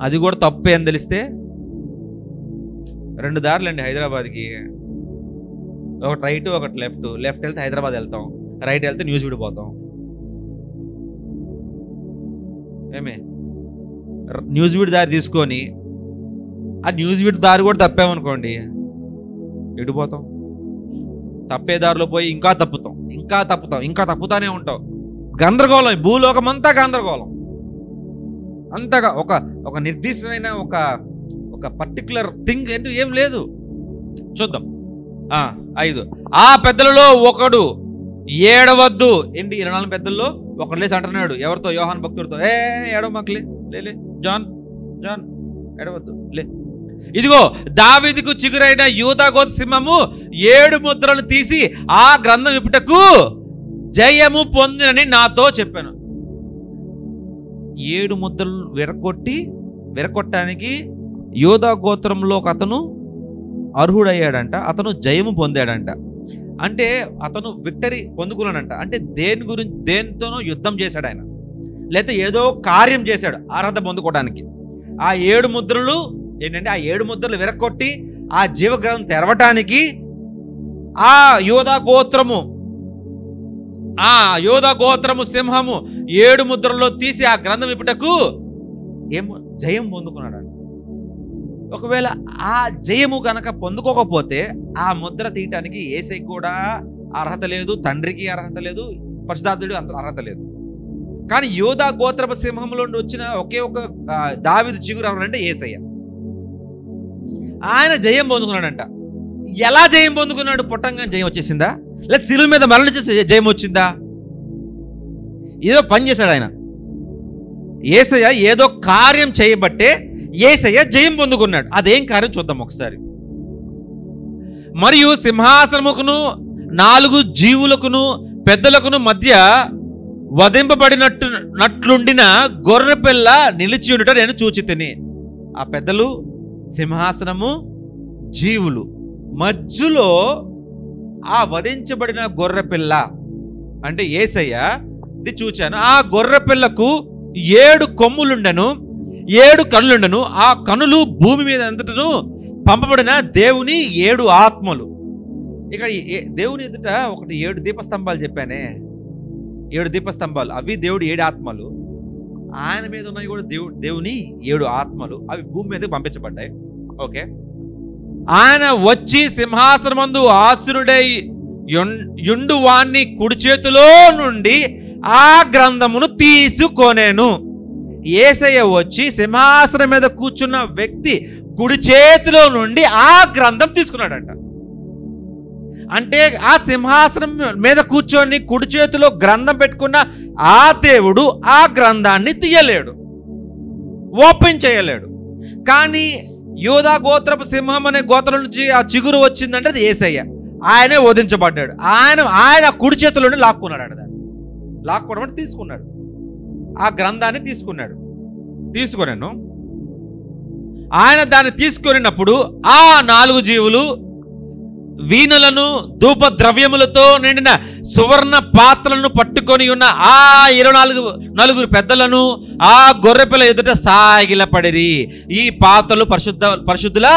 అది కూడా తప్పే అని తెలిస్తే 2 దారులండి హైదరాబాద్కి. ఒకటి రైట్, ఒకటి లెఫ్ట్. లెఫ్ట్ వెళ్తే హైదరాబాద్ వెళ్తాం, రైట్ వెళ్తే న్యూస్ విడిపోతాం. ఏమే న్యూస్ విడి దారి తీసుకొని ఆ న్యూస్ విడి దారి కూడా తప్పామనుకోండి, విడిపోతాం. తప్పే దారిలో పోయి ఇంకా తప్పుతాం, ఇంకా తప్పుతానే ఉంటాం. గందరగోళం, భూలోకమంతా గందరగోళం. అంతగా ఒక నిర్దిష్టమైన ఒక పర్టికులర్ థింగ్ ఏంటో ఏం లేదు. చూద్దాం. 5 ఆ పెద్దలలో ఒకడు ఏడవద్దు. ఏంటి 24 పెద్దల్లో ఒకడు లేసి అంటున్నాడు ఎవరితో? యోహాను భక్తుడితో. ఏడవ మాకులే, లే జాన్ ఏడవద్దు లే. ఇదిగో దావీదుకు చిగురైన యూదా గోత్ర సింహము 7 ముద్రలు తీసి ఆ గ్రంథం విప్పుటకు జయము పొందినని నాతో చెప్పాను. 7 ముద్రలు విరగొట్టడానికి యూదా గోత్రంలో ఒక అతను అర్హుడయ్యాడంట, అతను జయము పొందాడంట. అంటే అతను విక్టరీ పొందుకున్నాడంట. అంటే దేనితోనో యుద్ధం చేశాడు ఆయన, లేకపోతే ఏదో కార్యం చేశాడు అర్హత పొందుకోవడానికి. ఆ 7 ముద్రలు ఏంటంటే, ఆ 7 ముద్రలు విరగొట్టి ఆ జీవగ్రంథం తెరవటానికి ఆ యోధా గోత్రము సింహము 7 ముద్రల్లో తీసి ఆ గ్రంథం విప్పుటకు జయం పొందుకున్నాడు. ఒకవేళ ఆ జయము గనక పొందుకోకపోతే ఆ ముద్ర తీయటానికి యేసయ్యకి కూడా అర్హత లేదు, తండ్రికి అర్హత లేదు, పరిశుద్ధాత్ముడికి అంత అర్హత లేదు. కానీ యోధా గోత్రపు సింహంలో వచ్చిన ఒకే ఒక దావీదు చిగురు ఎవరంటే యేసయ్య. ఆయన జయం పొందుకున్నాడంట. ఎలా జయం పొందుకున్నాడు? పుట్టంగా జయం వచ్చేసిందా, లేదా శిలువ మీద మరణించేసి జయం వచ్చిందా? ఏదో పని చేశాడు ఆయన. యేసయ్య ఏదో కార్యం చేయబట్టే యేసయ్య జయం పొందుకున్నాడు. అదేం కార్యం చూద్దాం ఒకసారి. మరియు సింహాసనముకును 4 జీవులకును పెద్దలకును మధ్య వధింపబడినట్లుండిన గొర్రెపిల్ల నిలిచి ఉండుట నేను చూచితిని. ఆ పెద్దలు, సింహాసనము, జీవులు మధ్యలో ఆ వధించబడిన గొర్రెపిల్ల అంటే యేసయ్య చూచాను. ఆ గొర్రెపిల్లకు 7 కొమ్ములుండెను, 7 కనులుండెను. ఆ కనులు భూమి మీద అంతటను పంపబడిన దేవుని 7 ఆత్మలు. ఇక్కడ దేవుని ఎదుట ఒకటి 7 దీపస్తంభాలు చెప్పానే, 7 దీపస్తంభాలు, అవి దేవుడు 7 ఆత్మలు. ఆయన మీద ఉన్నాయి కూడా దేవుని 7 ఆత్మలు, అవి భూమి మీదకి పంపించబడ్డాయి. ఓకే. ఆయన వచ్చి సింహాసనమందు ఆసీనుడై యుండు వాణ్ణి కుడి చేతిలో నుండి ఆ గ్రంథమును తీసుకొనేను. యేసయ్య వచ్చి సింహాసనం మీద కూర్చున్న వ్యక్తి కుడి చేతిలో నుండి ఆ గ్రంథం తీసుకున్నాడంట. అంటే ఆ సింహాసనం మీద కూర్చొని కుడి చేతిలో గ్రంథం పెట్టుకున్న ఆ దేవుడు ఆ గ్రంథాన్ని తీయలేడు, ఓపెన్ చేయలేడు. కానీ యూదా గోత్రపు సింహం అనే గోత్రం నుంచి ఆ చిగురు వచ్చిందంటే అది యేసయ్య. ఆయనే వధించబడ్డాడు. ఆయన కుడి చేతిలోనే లాక్కున్నాడు. దాన్ని లాక్కోవడం అంటే తీసుకున్నాడు, ఆ గ్రంథాన్ని తీసుకున్నాను. ఆయన దాన్ని తీసుకున్నప్పుడు ఆ 4 జీవులు వీణలను ధూప ద్రవ్యములతో నిండిన సువర్ణ పాత్రలను పట్టుకొని ఉన్న ఆ 24 పెద్దలను ఆ గొర్రెపిల్ల ఎదుట సాగిలపడిరి. ఈ పాత్రలు పరిశుద్ధుల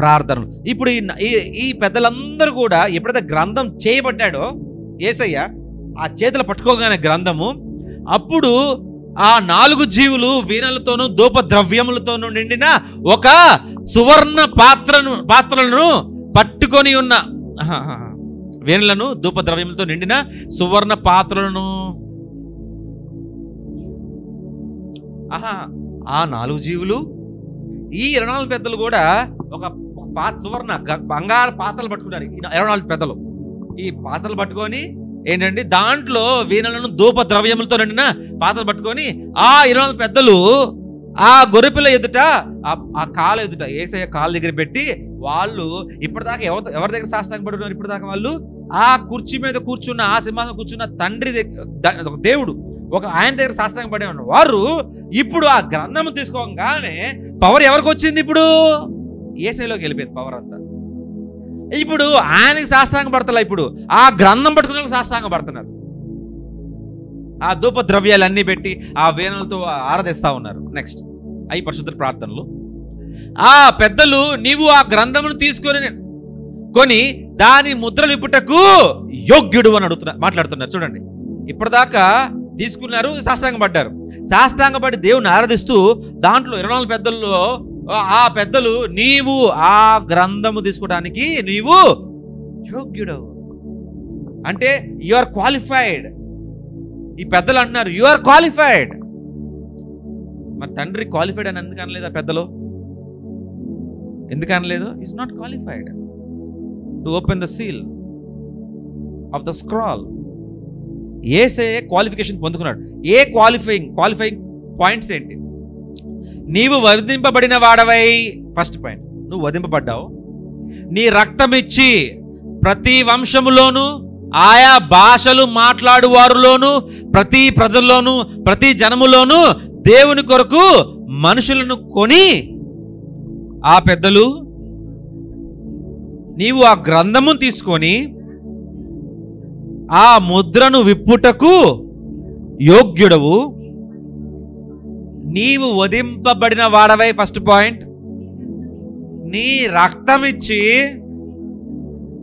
ప్రార్థనలు. ఇప్పుడు ఈ పెద్దలందరూ కూడా ఎప్పుడైతే గ్రంథం చేయబడ్డాడో యేసయ్య ఆ చేతులు పట్టుకోగానే గ్రంథము, అప్పుడు ఆ 4 జీవులు వీణలతోనూ ధూప ద్రవ్యములతోనూ నిండిన ఒక సువర్ణ పాత్రలను పట్టుకొని ఉన్న వీణలను ధూప ద్రవ్యములతో నిండిన సువర్ణ పాత్రలను ఆ 4 జీవులు, ఈ 24 పెద్దలు కూడా ఒక సువర్ణ బంగారు పాత్రలు పట్టుకున్నారు. 24 పెద్దలు ఈ పాత్రలు పట్టుకొని ఏంటంటే దాంట్లో వీణలను ధూప ద్రవ్యములతో నిండిన పాత్రలు పట్టుకొని ఆ 24 పెద్దలు ఆ గొర్రెపిల్ల ఎదుట ఆ కాలు ఎదుట యేసయ్య కాలు దగ్గర పెట్టి, వాళ్ళు ఇప్పటిదాకా ఎవరి దగ్గర సాష్టాంగ పడి ఉన్నారు? ఇప్పటిదాకా వాళ్ళు ఆ కుర్చీ మీద కూర్చున్న, ఆ సింహాసనం కూర్చున్న తండ్రి దేవుడు ఒక ఆయన దగ్గర సాష్టాంగ పడి ఉన్న వారు ఇప్పుడు ఆ గ్రంథం తీసుకోగానే పవర్ ఎవరికి వచ్చింది? ఇప్పుడు యేసయ్యలోకి వెళ్ళిపోయింది పవర్ అంతా. ఇప్పుడు ఆయనకి సాష్టాంగ పడతలే, ఇప్పుడు ఆ గ్రంథం పట్టుకునే సాష్టాంగ పడుతున్నారు. ఆ ధూప ద్రవ్యాలన్నీ పెట్టి ఆ వేణులతో ఆరాధిస్తా ఉన్నారు. నెక్స్ట్ అవి పరిశుద్ధ ప్రార్థనలు. ఆ పెద్దలు నీవు ఆ గ్రంథమును కొని దాని ముద్రలు ఇప్పుటకు యోగ్యుడు అని మాట్లాడుతున్నారు. చూడండి, ఇప్పటిదాకా తీసుకున్నారు, సాష్టాంగపడ్డారు. సాష్టాంగపడి దేవుని ఆరాధిస్తూ దాంట్లో 24 పెద్దల్లో ఆ పెద్దలు నీవు ఆ గ్రంథము తీసుకోవడానికి నీవు యోగ్యుడు అంటే యు ఆర్ క్వాలిఫైడ్. ఈ పెద్దలు అంటున్నారు యు ఆర్ క్వాలిఫైడ్. మరి తండ్రి క్వాలిఫైడ్ అని ఎందుకు అనలేదు? ఆ పెద్దలు ఎందుకు అనలేదు? Is not qualified to open the seal of the scroll. ఏసే క్వాలిఫికేషన్ పొందుకున్నాడు. ఏ క్వాలిఫైయింగ్ పాయింట్స్ ఏంటి? నీవు వధింపబడిన వాడవై, ఫస్ట్ పాయింట్, నువ్వు వధింపబడ్డావు. నీ రక్తం ఇచ్చి ప్రతి వంశములోను ఆయా భాషలు మాట్లాడు వారిలోను ప్రతి ప్రజల్లోను ప్రతి జనములోను దేవుని కొరకు మనుషులను కొని ఆ పెద్దలు నీవు ఆ గ్రంథము తీసుకొని ఆ ముద్రను విప్పుటకు యోగ్యుడవు. నీవు వధింపబడిన వాడవై, ఫస్ట్ పాయింట్, నీ రక్తం ఇచ్చి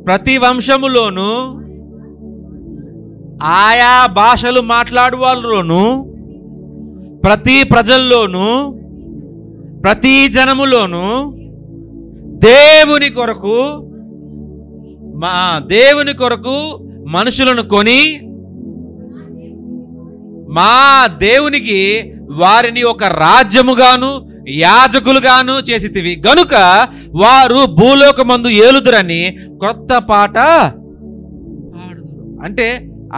ప్రతి వంశములోను ఆయా భాషలు మాట్లాడు వాళ్ళలోను ప్రతి ప్రజల్లోను ప్రతి జనములోను దేవుని కొరకు మనుషులను కొని మా దేవునికి వారిని ఒక రాజ్యముగాను యాజకులుగాను చేసితివి గనుక వారు భూలోకమందు ఏలుదురని క్రొత్త పాట పాడుదురు. అంటే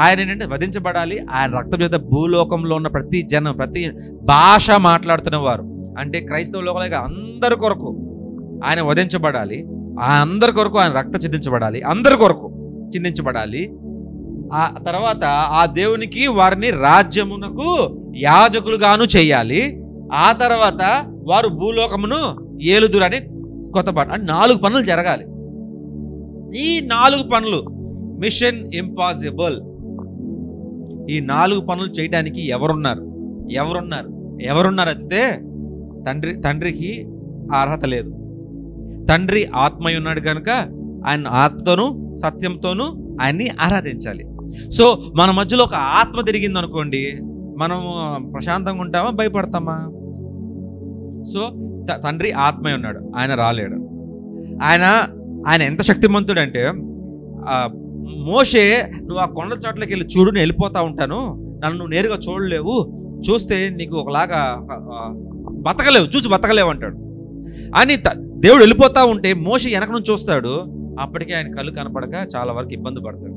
ఆయన ఏంటంటే వధించబడాలి. ఆయన రక్తం చేత భూలోకంలో ఉన్న ప్రతి జనం ప్రతి భాష మాట్లాడుతున్న వారు అంటే క్రైస్తవ లోకలేక అందరి కొరకు ఆయన వధించబడాలి. అందరి కొరకు ఆయన రక్తం చిందించబడాలి, అందరి కొరకు చిందించబడాలి. ఆ తర్వాత ఆ దేవునికి వారిని రాజ్యమునకు యాజకులుగాను చేయాలి. ఆ తర్వాత వారు భూలోకమును ఏలుదురని కొత్త పాట. అంటే 4 పనులు జరగాలి. ఈ 4 పనులు మిషన్ ఇంపాసిబుల్. ఈ 4 పనులు చేయడానికి ఎవరున్నారు అయితే తండ్రికి అర్హత లేదు. తండ్రి ఆత్మయ్య ఉన్నాడు కనుక ఆయన ఆత్మతోనూ సత్యంతోనూ ఆయన్ని ఆరాధించాలి. సో మన మధ్యలో ఒక ఆత్మ తిరిగింది అనుకోండి, మనము ప్రశాంతంగా ఉంటామా, భయపడతామా? సో తండ్రి ఆత్మయ్య ఉన్నాడు, ఆయన రాలేడు. ఆయన ఎంత శక్తిమంతుడంటే మోషే నువ్వు ఆ కొండ చోట్లకి వెళ్ళి చూడు, నేను వెళ్ళిపోతా ఉంటాను, నన్ను నువ్వు నేరుగా చూడలేవు, చూస్తే నీకు ఒకలాగా చూసి బతకలేవు అంటాడు. అని దేవుడు వెళ్ళిపోతా ఉంటే మోషే వెనక నుంచి చూస్తాడు, అప్పటికే ఆయన కళ్ళు కనపడక చాలా వరకు ఇబ్బంది పడతాడు.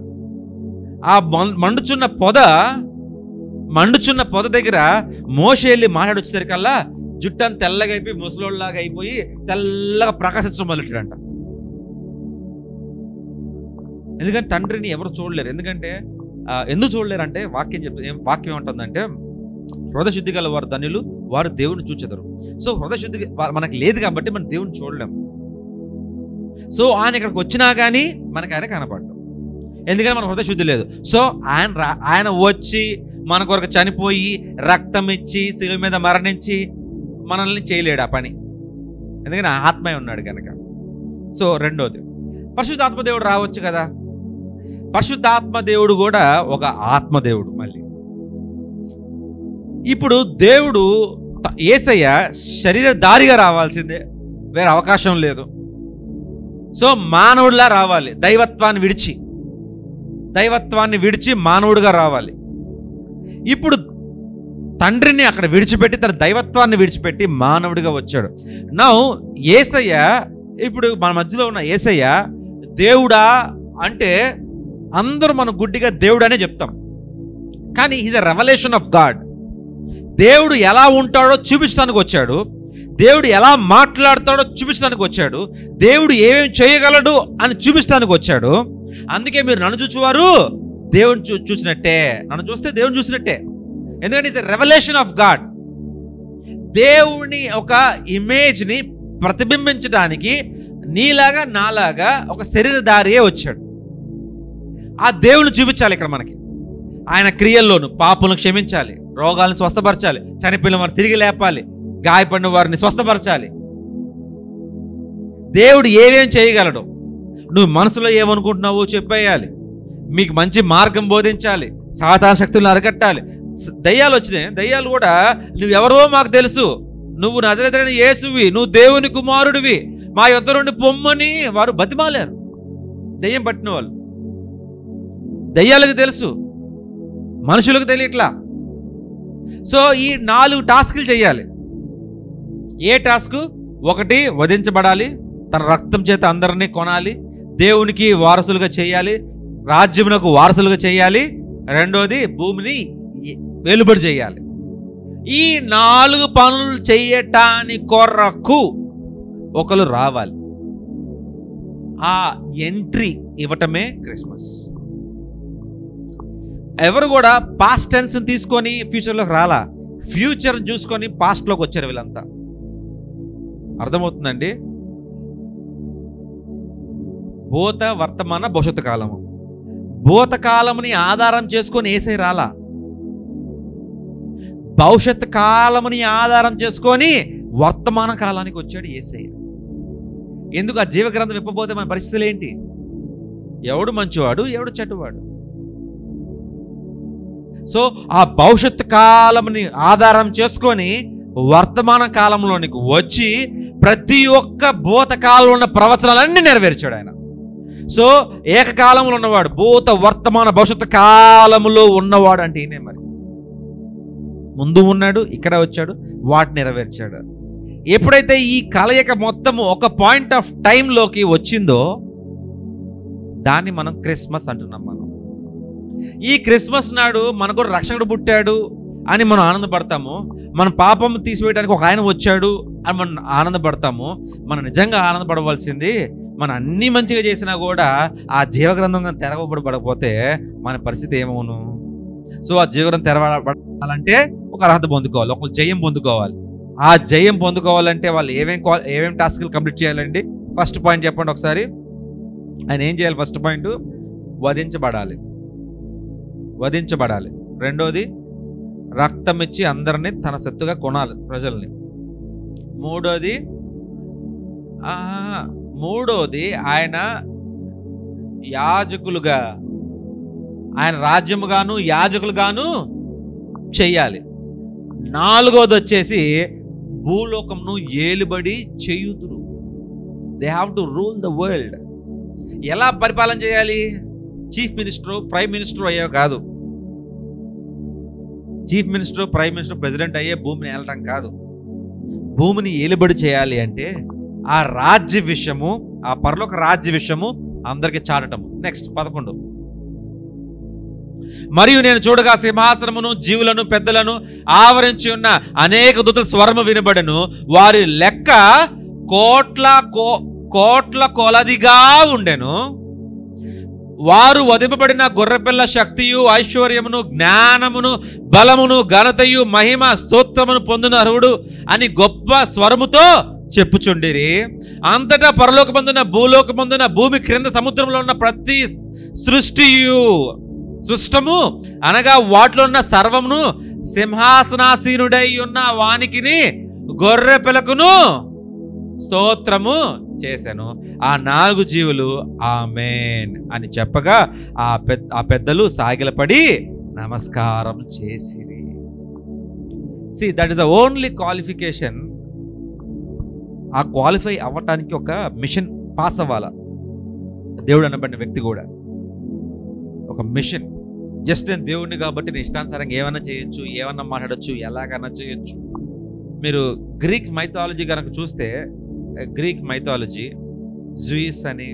ఆ మండుచున్న పొద దగ్గర మోషే వెళ్ళి మాట్లాడొచ్చేసరికల్లా జుట్టంతా తెల్లగా అయిపోయి ముసలోళ్ళలాగా అయిపోయి తెల్లగా ప్రకాశించడం మొదలెట్టాడంట. ఎందుకంటే తండ్రిని ఎవరు చూడలేరు. ఎందుకు చూడలేరు అంటే వాక్యం ఏమంటుందంటే హృదయశుద్ధి గల వారు ధన్యులు, వారు దేవుని చూచెదరు. సో హృదయశుద్ధి మనకు లేదు కాబట్టి మనం దేవుని చూడలేము. సో ఆయన ఇక్కడికి వచ్చినా కానీ మనకు ఆయన కనపడ్డాం, ఎందుకంటే మన హృదయశుద్ధి లేదు. సో ఆయన వచ్చి మన కొరకు చనిపోయి రక్తం ఇచ్చి శిలువ మీద మరణించి మనల్ని చేయలేడు ఆ పని, ఎందుకని ఆత్మే ఉన్నాడు కనుక. సో రెండోది, పరిశుద్ధాత్మ దేవుడు రావచ్చు కదా. పరిశుద్ధాత్మ దేవుడు కూడా ఒక ఆత్మదేవుడు. మళ్ళీ ఇప్పుడు దేవుడు యేసయ్య శరీరధారిగా రావాల్సిందే, వేరే అవకాశం లేదు. సో మానవుడిలా రావాలి, దైవత్వాన్ని విడిచి మానవుడిగా రావాలి. ఇప్పుడు తండ్రిని అక్కడ విడిచిపెట్టి తన దైవత్వాన్ని విడిచిపెట్టి మానవుడిగా వచ్చాడు. నౌ యేసయ్య, ఇప్పుడు మన మధ్యలో ఉన్న యేసయ్య దేవుడా అంటే అందరూ మనం గుడ్డిగా దేవుడు అనే చెప్తాం, కానీ is a revolution of God. దేవుడు ఎలా ఉంటాడో చూపించడానికి వచ్చాడు, దేవుడు ఎలా మాట్లాడతాడో చూపించడానికి వచ్చాడు, దేవుడు ఏమేమి చేయగలడు అని చూపించడానికి వచ్చాడు. అందుకే మీరు నన్ను చూచేవారు దేవుని చూసినట్టే, నన్ను చూస్తే దేవుని చూసినట్టే. ఎందుకంటే ఇట్స్ రెవల్యూషన్ ఆఫ్ గాడ్. దేవుని ఒక ఇమేజ్ని ప్రతిబింబించడానికి నీలాగా నాలాగా ఒక శరీరధారియే వచ్చాడు. ఆ దేవుని చూపించాలి ఇక్కడ మనకి. ఆయన క్రియల్లోను పాపులను క్షమించాలి, రోగాలను స్వస్థపరచాలి, చనిపోయిన వారిని తిరిగి లేపాలి, గాయపడిన వారిని స్వస్థపరచాలి. దేవుడు ఏమేం చేయగలడు, నువ్వు మనసులో ఏమనుకుంటున్నావో చెప్పేయాలి, మీకు మంచి మార్గం బోధించాలి, సాతాన శక్తులను అరగట్టాలి. దయ్యాలు వచ్చినాయి, దయ్యాలు కూడా నువ్వెవరో మాకు తెలుసు, నువ్వు నజరేయుడైన యేసువి, నువ్వు దేవుని కుమారుడివి, మా యొద్ద నుండి పొమ్మని వారు బతిమాలారు. దయ్యం పట్టిన వాళ్ళు. దయ్యాలకు తెలుసు, మనుషులకు తెలియట్లా. సో ఈ 4 టాస్కులు చేయాలి. ఏ టాస్క్? 1 వధించబడాలి, తన రక్తం చేత అందరినీ కొనాలి, దేవునికి వారసులుగా చేయాలి, రాజ్యమునకు వారసులుగా చేయాలి. 2ది భూమిని వెలుబడి చేయాలి. ఈ 4 పనులు చేయటానికి కొరకు ఒకరు రావాలి. ఆ ఎంట్రీ ఇవ్వటమే క్రిస్మస్. ఎవరు కూడా పాస్ట్ టెన్స్ తీసుకొని ఫ్యూచర్లోకి రాలా, ఫ్యూచర్ చూసుకొని పాస్ట్లోకి వచ్చారు వీళ్ళంతా. అర్థమవుతుందండి? భూత, వర్తమాన, భవిష్యత్తు కాలము. భూతకాలముని ఆధారం చేసుకొని యేసయ్య రాలా, భవిష్యత్తు కాలముని ఆధారం చేసుకొని వర్తమాన కాలానికి వచ్చాడు యేసయ్య. ఎందుకు? ఆ జీవగ్రంథం ఇప్పబోతే మన పరిస్థితులు ఏంటి? ఎవడు మంచివాడు, ఎవడు చెడ్డవాడు? సో ఆ భవిష్యత్తు కాలంని ఆధారం చేసుకొని వర్తమాన కాలంలోనికి వచ్చి ప్రతి ఒక్క భూతకాలంలో ఉన్న ప్రవచనాలన్నీ నెరవేర్చాడు ఆయన. సో ఏకకాలంలో ఉన్నవాడు, భూత, వర్తమాన, భవిష్యత్తు కాలంలో ఉన్నవాడు అంటే ఈయనే. మరి ముందు ఉన్నాడు, ఇక్కడ వచ్చాడు, వాటిని నెరవేర్చాడు. ఎప్పుడైతే ఈ కలయిక మొత్తము ఒక పాయింట్ ఆఫ్ టైంలోకి వచ్చిందో దాన్ని మనం క్రిస్మస్ అంటున్నాం. మనం ఈ క్రిస్మస్ నాడు మనకు రక్షకుడు పుట్టాడు అని మనం ఆనందపడతాము. మన పాపం తీసివేయడానికి ఒక ఆయన వచ్చాడు అని మనం ఆనందపడతాము. మనం నిజంగా ఆనందపడవలసింది, మనం అన్ని మంచిగా చేసినా కూడా ఆ జీవగ్రంథం తెరవబడకపోతే మన పరిస్థితి ఏమవును? సో ఆ జీవగ్రంథం తెరవాలంటే ఒక అర్హత పొందుకోవాలి, ఒక జయం పొందుకోవాలి. ఆ జయం పొందుకోవాలంటే వాళ్ళు ఏమేం టాస్కులు కంప్లీట్ చేయాలండి? ఫస్ట్ పాయింట్ చెప్పండి ఒకసారి. ఆయన ఏం చేయాలి? First point వధించబడాలి. 2ది రక్తం ఇచ్చి అందరినీ తన సొత్తుగా కొనాలి, ప్రజల్ని. 3ది ఆయన యాజకులుగా, ఆయన రాజ్యముగాను యాజకులుగాను చెయ్యాలి. 4ది వచ్చేసి భూలోకంను ఏలుబడి చేయుదురు. They have to rule the world. ఎలా పరిపాలన చేయాలి? చీఫ్ మినిస్టర్, ప్రైమ్ మినిస్టర్ అయ్యే కాదు. Chief minister, prime minister, president అయ్యే భూమిని ఏలటం కాదు. భూమిని ఏలుబడి చేయాలి అంటే ఆ రాజ్య విషయము, ఆ పరలోక రాజ్య విషయము అందరికి చాటటము. నెక్స్ట్ 11. మరియు నేను చూడగా సింహాసనమును, జీవులను, పెద్దలను ఆవరించి ఉన్న అనేక దూతల స్వరము వినబడెను. వారి లెక్క కోట్ల కొలదిగా ఉండెను. వారు వధింపబడిన గొర్రెపిల్ల శక్తియు, ఐశ్వర్యమును, జ్ఞానమును, బలమును, ఘనతయు, మహిమ, స్తోత్రమును పొందిన అర్హుడు అని గొప్ప స్వరముతో చెప్పుచుండిరి. అంతటా పరలోకమందున, భూలోకమందున, భూమి క్రింద సముద్రంలో ఉన్న ప్రతి సృష్టము అనగా వాటిలో ఉన్న సర్వమును సింహాసనాసీనుడై ఉన్న వానికిని గొర్రె పిల్లకును స్తోత్రము చేశాను. ఆ 4 జీవులు ఆమేన్ అని చెప్పగా ఆ పెద్దలు సాగిలపడి నమస్కారం చేసిరి. See that is the only qualification. ఆ క్వాలిఫై అవ్వటానికి ఒక మిషన్ పాస్ అవ్వాల దేవుడు అనబడిన వ్యక్తి కూడా. ఒక మిషన్. జస్ట్ నేను దేవుడిని కాబట్టి నేను ఇష్టానుసారంగా ఏమన్నా చేయొచ్చు, ఏమన్నా మాట్లాడచ్చు, ఎలాగైనా చేయొచ్చు. మీరు గ్రీక్ మైథాలజీ కనుక చూస్తే, గ్రీక్ మైథాలజీ జూయిస్ అని,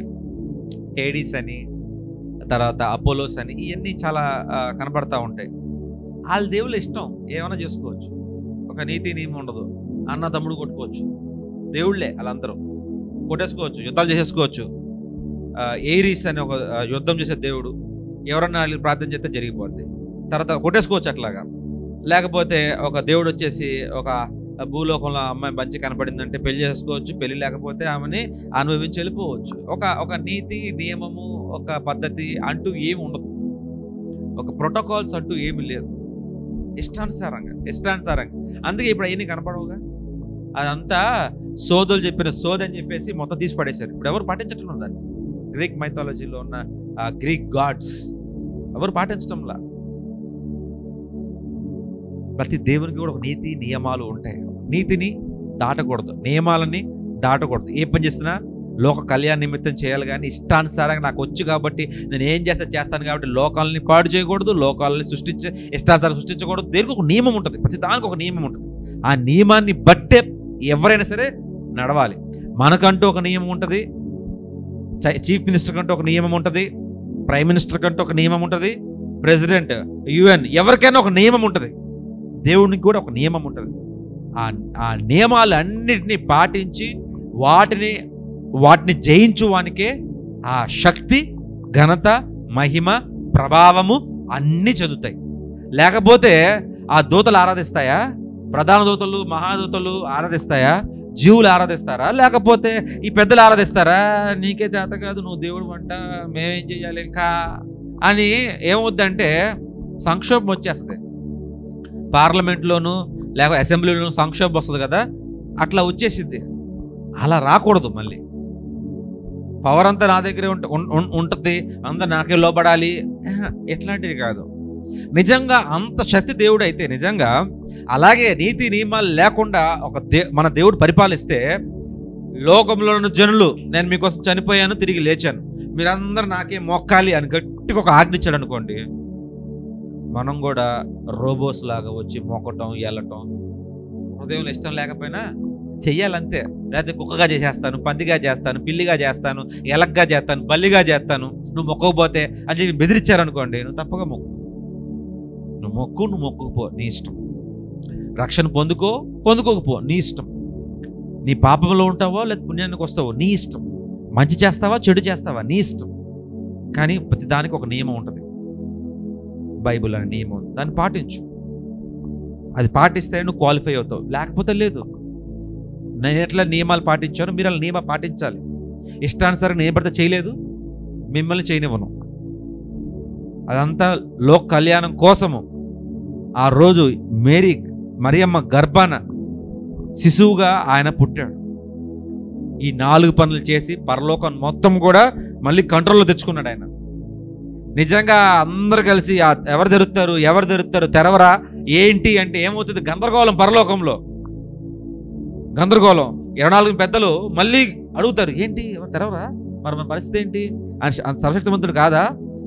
హేడిస్ అని, తర్వాత అపోలోస్ అని, ఇవన్నీ చాలా కనబడతా ఉంటాయి. వాళ్ళ దేవుళ్ళ ఇష్టం ఏమైనా చేసుకోవచ్చు, ఒక నీతి నియమం ఉండదు. అన్న తమ్ముడు కొట్టుకోవచ్చు, దేవుళ్ళే వాళ్ళందరూ కొట్టేసుకోవచ్చు, యుద్ధాలు చేసేసుకోవచ్చు. ఎయిరీస్ అని ఒక యుద్ధం చేసే దేవుడు, ఎవరన్నా వాళ్ళకి ప్రార్థన చేస్తే జరిగిపోద్ది, తర్వాత కొట్టేసుకోవచ్చు. అట్లాగా లేకపోతే ఒక దేవుడు వచ్చేసి ఒక భూలోకంలో అమ్మాయి మంచి కనపడిందంటే పెళ్లి చేసుకోవచ్చు, పెళ్లి లేకపోతే ఆమెని అనుభవించి వెళ్ళిపోవచ్చు. ఒక నీతి నియమము ఒక పద్ధతి అంటూ ఏమి ఉండదు, ఒక ప్రోటోకాల్స్ అంటూ ఏమి లేదు. ఇష్టానుసారంగా. అందుకే ఇప్పుడు అవన్నీ కనపడవుగా. అదంతా సోదులు చెప్పిన సోది అని చెప్పేసి మొత్తం తీసి పడేశారు. ఇప్పుడు ఎవరు పాటించటం దాన్ని. గ్రీక్ మైథాలజీలో ఉన్న గ్రీక్ గాడ్స్ ఎవరు పాటించటంలా. ప్రతి దేవునికి కూడా ఒక నీతి నియమాలు ఉంటాయి. నీతిని దాటకూడదు, నియమాలని దాటకూడదు. ఏ పని చేసినా లోక కళ్యాణ నిమిత్తం చేయాలి, కానీ ఇష్టానుసారంగా నాకు వచ్చు కాబట్టి నేను ఏం చేస్తాను కాబట్టి లోకాలని పాడు చేయకూడదు, లోకాలని ఇష్టానుసారం సృష్టించకూడదు. దేనికి ఒక నియమం ఉంటుంది, ప్రతి దానికి ఒక నియమం ఉంటుంది. ఆ నియమాన్ని బట్టే ఎవరైనా సరే నడవాలి. మనకంటూ ఒక నియమం ఉంటుంది, చీఫ్ మినిస్టర్ కంటూ ఒక నియమం ఉంటుంది, ప్రైమ్ మినిస్టర్ కంటూ ఒక నియమం ఉంటుంది, ప్రెసిడెంట్, UN ఎవరికైనా ఒక నియమం ఉంటుంది. దేవునికి కూడా ఒక నియమం ఉంటుంది. ఆ నియమాలు అన్నిటినీ పాటించి వాటిని జయించువానికే ఆ శక్తి, ఘనత, మహిమ, ప్రభావము అన్నీ చదువుతాయి. లేకపోతే ఆ దూతలు ఆరాధిస్తాయా? ప్రధాన దూతలు, మహాదూతలు ఆరాధిస్తాయా? జీవులు ఆరాధిస్తారా? లేకపోతే ఈ పెద్దలు ఆరాధిస్తారా? నీకే చేత కాదు, నువ్వు దేవుడు అంట, మేమేం చెయ్యాలి ఇంకా అని ఏమవుద్దంటే సంక్షోభం వచ్చేస్తుంది. పార్లమెంట్లోను లేకపోతే అసెంబ్లీలోను సంక్షోభం వస్తుంది కదా, అట్లా వచ్చేసిద్ది. అలా రాకూడదు. మళ్ళీ పవర్ అంతా నా దగ్గరే ఉంటుంది, అందరు నాకే లోబడాలి, ఎట్లాంటివి కాదు. నిజంగా అంత శక్తి దేవుడు అయితే నిజంగా అలాగే నీతి నియమాలు లేకుండా మన దేవుడు పరిపాలిస్తే లోకంలో ఉన్న జనులు నేను మీకోసం చనిపోయాను, తిరిగి లేచాను, మీరందరూ నాకే మొక్కాలి అని గట్టిగా ఒక ఆజ్ఞ ఇచ్చాడు అనుకోండి, మనం కూడా రోబోస్ లాగా వచ్చి మొక్కటం, వెళ్ళటం, హృదయంలో ఇష్టం లేకపోయినా చెయ్యాలంతే. లేకపోతే కుక్కగా చేసేస్తాను, పందిగా చేస్తాను, పిల్లిగా చేస్తాను, ఎలగ్గా చేస్తాను, బల్లిగా చేస్తాను, నువ్వు మొక్కకపోతే అని చెప్పి బెదిరించారనుకోండి, నువ్వు తప్పగా నువ్వు మొక్కుకుపో, నీ ఇష్టం. రక్షణ పొందుకోకపో, నీ ఇష్టం. నీ పాపంలో ఉంటావో లేదా పుణ్యానికి వస్తావో, నీ ఇష్టం. మంచి చేస్తావా చెడు చేస్తావా, నీ ఇష్టం. కానీ ప్రతి దానికి ఒక నియమం ఉంటుంది. బైబుల్ అనే నియమం, దాన్ని పాటించు. అది పాటిస్తే నువ్వు క్వాలిఫై అవుతావు, లేకపోతే లేదు. నేను ఎట్లా నియమాలు పాటించాను, మీరు అలా నియమం పాటించాలి. ఇష్టానుసారం ఏం పడితే చేయలేదు, మిమ్మల్ని చేయనివ్వను. అదంతా లోక కళ్యాణం కోసము. ఆ రోజు మరియమ్మ గర్భాన శిశువుగా ఆయన పుట్టాడు. ఈ 4 పనులు చేసి పరలోకం మొత్తం కూడా మళ్ళీ కంట్రోల్లో తెచ్చుకున్నాడు ఆయన. నిజంగా అందరు కలిసి ఎవరు తెరుస్తారు తెరవరా ఏంటి అంటే ఏమవుతుంది? గందరగోళం. పరలోకంలో గందరగోళం. 24 పెద్దలు మళ్ళీ అడుగుతారు, ఏంటి ఎవరు తెరవరా, మరి మన పరిస్థితి ఏంటి? ఆయన సర్వశక్తిమంతుడు కాదా?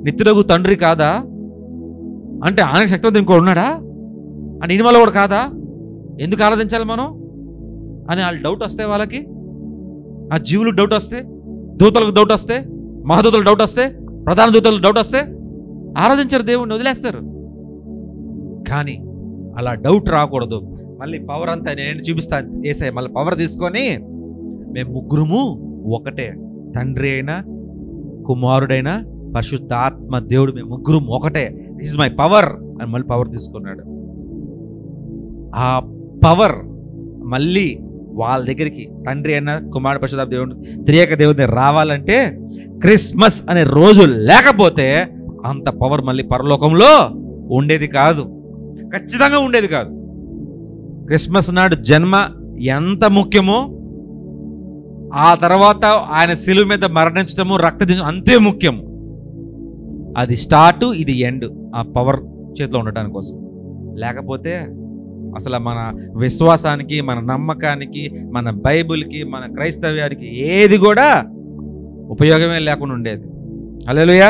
నిత్యుడగు తండ్రి కాదా? అంటే ఆయన శక్తివంతుడు ఇంకో ఉన్నాడా? అని ఇనిమలో కూడా కాదా? ఎందుకు ఆరాధించాలి మనం అని వాళ్ళు డౌట్ వస్తే, వాళ్ళకి ఆ జీవులకు డౌట్ వస్తే, దూతలకు డౌట్ వస్తే, మహాదూతలకు డౌట్ వస్తే, ప్రధాన దూతలకు డౌట్ వస్తే ఆరాధించారు, దేవుణ్ణి వదిలేస్తారు. కానీ అలా డౌట్ రాకూడదు. మళ్ళీ పవర్ అంతా నేను చూపిస్తాను యేసయ్య మళ్ళీ పవర్ తీసుకొని, మేము ముగ్గురుము ఒకటే, తండ్రి అయినా కుమారుడైనా పరిశుద్ధాత్మ దేవుడు, మేము ముగ్గురు ఒకటే, దిస్ ఇస్ మై పవర్ అని మళ్ళీ పవర్ తీసుకున్నాడు. ఆ పవర్ మళ్ళీ వాళ్ళ దగ్గరికి తండ్రి అయినా కుమారుడు పరిశుద్ధాత్మ దేవుడు త్రియేక దేవుడిని రావాలంటే క్రిస్మస్ అనే రోజు లేకపోతే అంత పవర్ మళ్ళీ పరలోకంలో ఉండేది కాదు, ఖచ్చితంగా ఉండేది కాదు. క్రిస్మస్ నాడు జన్మ ఎంత ముఖ్యమో ఆ తర్వాత ఆయన శిలువ మీద మరణించడము, రక్తదించడం అంతే ముఖ్యము. అది స్టార్ట్, ఇది ఎండ్. ఆ పవర్ చేతిలో ఉండటానికి కోసం. లేకపోతే అసలు మన విశ్వాసానికి, మన నమ్మకానికి, మన బైబిల్కి, మన క్రైస్తవ్యానికి ఏది కూడా ఉపయోగమే లేకుండా ఉండేది. హల్లెలూయా.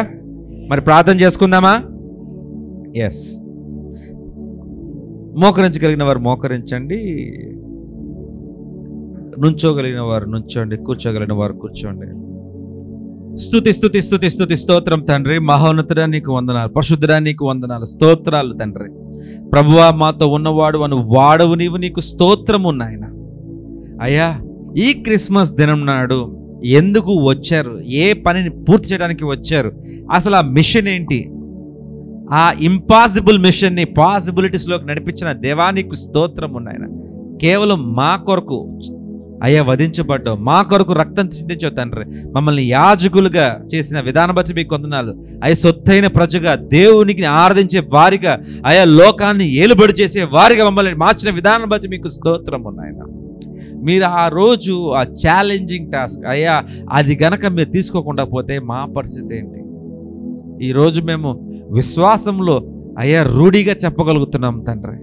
మరి ప్రార్థన చేసుకుందామా? ఎస్. మోకరించగలిగిన వారు మోకరించండి, నుంచోగలిగిన వారు నుంచోండి, కూర్చోగలిగిన వారు కూర్చోండి. స్తుతి స్తుతి స్తుతి స్తుతి స్తోత్రం తండ్రి. మహోన్నతుడా నీకు వందనాలు, పరిశుద్ధుడా నీకు వందనాలు, స్తోత్రాలు తండ్రి. ప్రభువా మాతో ఉన్నవాడు అను వాడవు నీవు, నీకు స్తోత్రము నాయన. అయ్యా ఈ క్రిస్మస్ దినం నాడు ఎందుకు వచ్చారు, ఏ పనిని పూర్తి చేయడానికి వచ్చారు, అసలు ఆ మిషన్ ఏంటి, ఆ ఇంపాసిబుల్ మిషన్ని పాసిబిలిటీస్లోకి నడిపించిన దేవానికి స్తోత్రం నాయన. కేవలం మా కొరకు అయ్యా వధించబడ్డావు, మా కొరకు రక్తం చిందించావు తండ్రి. మమ్మల్ని యాజకులుగా చేసిన విధానం బట్టి మీకు వందనాలు. అయ్యా సొత్తైన ప్రజగా, దేవునికి ఆరాధించే వారిగా, అయ్యా లోకాన్ని ఏలుబడి చేసే వారిగా మమ్మల్ని మార్చిన విధానం బట్టి మీకు స్తోత్రం నాయన. మీరు ఆ రోజు ఆ ఛాలెంజింగ్ టాస్క్ అయ్యా అది గనక మీరు తీసుకోకుండా పోతే మా పరిస్థితి ఏంటి? ఈరోజు మేము విశ్వాసంలో అయ్యా రూఢిగా చెప్పగలుగుతున్నాం తండ్రి.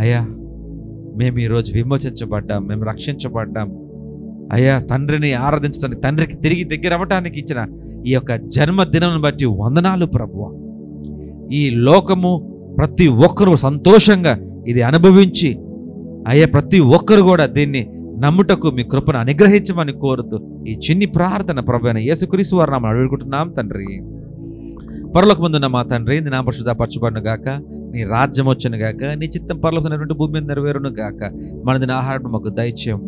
అయ్యా మేము ఈరోజు విమోచించబడ్డాం, మేము రక్షించబడ్డాం. అయ్యా తండ్రిని ఆరాధించడానికి, తండ్రికి తిరిగి దగ్గర అవ్వటానికి ఇచ్చిన ఈ యొక్క జన్మదినం బట్టి వందనాలు ప్రభువా. ఈ లోకము ప్రతి ఒక్కరూ సంతోషంగా ఇది అనుభవించి అయ్యా ప్రతి ఒక్కరు కూడా దీన్ని నమ్ముటకు మీ కృపను అనుగ్రహించమని కోరుతూ ఈ చిన్ని ప్రార్థన ప్రభువైన యేసుక్రీస్తు వారి నామమున అడుగుతున్నాం తండ్రి. పరలోకమందున్న మా తండ్రి, నీ నామము పరిశుద్ధపరచబడును గాక, నీ రాజ్యం వచ్చును గాక, నీ చిత్తం పరలోకమైనటువంటి భూమి మీద నెరవేరును గాక. మనది ఆహారం మాకు దయచేయము,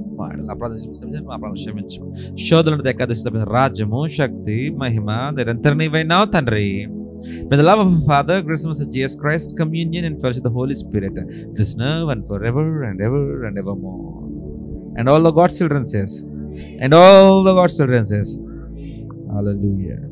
క్షమించు. శోధనలు ఏకాదశి రాజ్యము, శక్తి, మహిమ నిరంతరం నీవైనావు తండ్రి. May the love of the Father, grace of Jesus Christ, communion and fellowship of the Holy Spirit, this now and forever and ever and evermore. And all the God's children says, Hallelujah.